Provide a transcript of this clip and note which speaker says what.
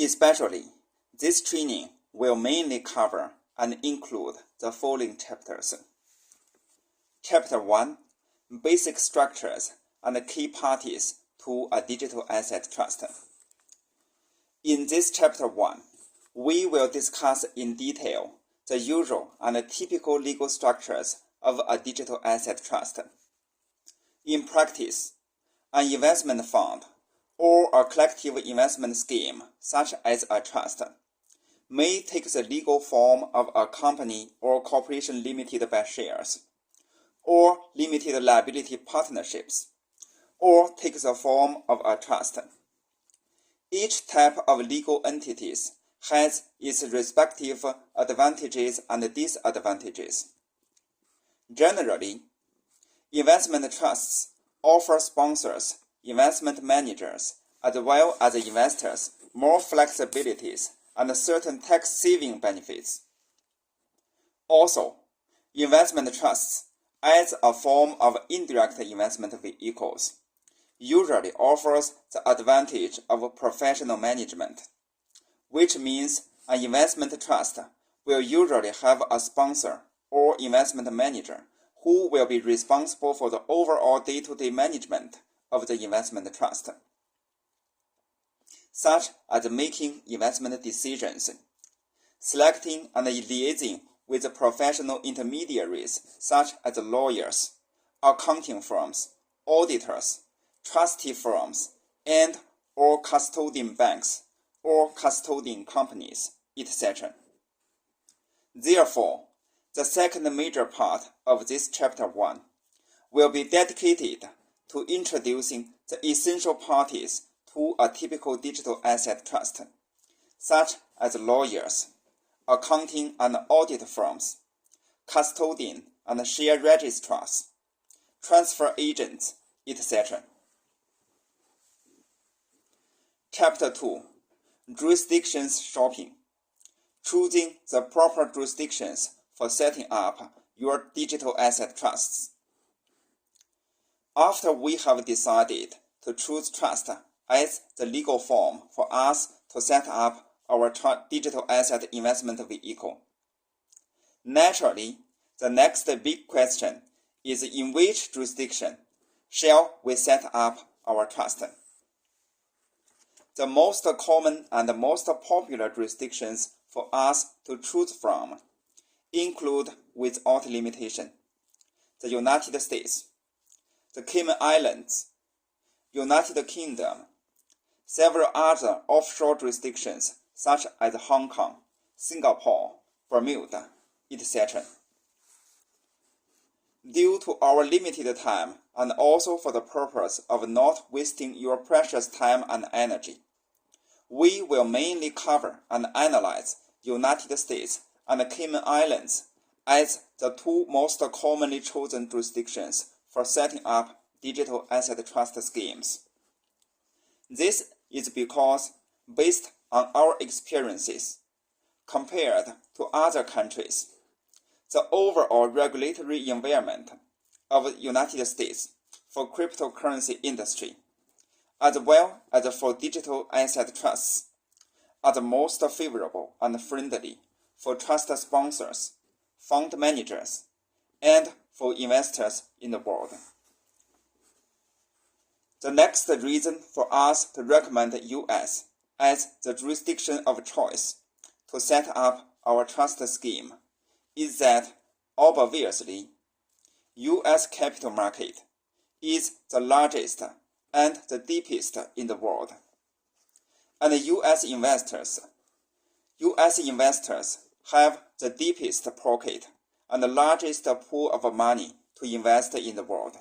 Speaker 1: Especially, this training will mainly cover and include the following chapters. Chapter 1, Basic Structures and Key Parties to a Digital Asset Trust. In this Chapter 1, we will discuss in detail the usual and typical legal structures of a digital asset trust. In practice, an investment fund or a collective investment scheme, such as a trust, may take the legal form of a company or corporation limited by shares, or limited liability partnerships, or take the form of a trust. Each type of legal entities has its respective advantages and disadvantages. Generally, investment trusts offer sponsors, investment managers, as well as investors more flexibilities and certain tax-saving benefits. Also, investment trusts, as a form of indirect investment vehicles, usually offers the advantage of professional management, which means an investment trust will usually have a sponsor or investment manager who will be responsible for the overall day-to-day management of the investment trust, such as making investment decisions, selecting and liaising with professional intermediaries such as lawyers, accounting firms, auditors, trustee firms, and or custodian banks or custodian companies, etc. Therefore, the second major part of this Chapter 1 will be dedicated to introducing the essential parties to a typical digital asset trust, such as lawyers, accounting and audit firms, custodian and share registrars, transfer agents, etc. Chapter 2, Jurisdictions Shopping. Choosing the proper jurisdictions for setting up your digital asset trusts. After we have decided to choose trust as the legal form for us to set up our digital asset investment vehicle, naturally, the next big question is in which jurisdiction shall we set up our trust? The most common and most popular jurisdictions for us to choose from include, without limitation, the United States, the Cayman Islands, United Kingdom, several other offshore jurisdictions such as Hong Kong, Singapore, Bermuda, etc. Due to our limited time and also for the purpose of not wasting your precious time and energy, we will mainly cover and analyze United States and Cayman Islands as the two most commonly chosen jurisdictions for setting up digital asset trust schemes. This is because, based on our experiences, compared to other countries, the overall regulatory environment of the United States for cryptocurrency industry, as well as for digital asset trusts, are the most favorable and friendly for trust sponsors, fund managers, and for investors in the world. The next reason for us to recommend the U.S. as the jurisdiction of choice to set up our trust scheme is that, obviously, U.S. capital market is the largest and the deepest in the world. And U.S. investors have the deepest pocket and the largest pool of money to invest in the world.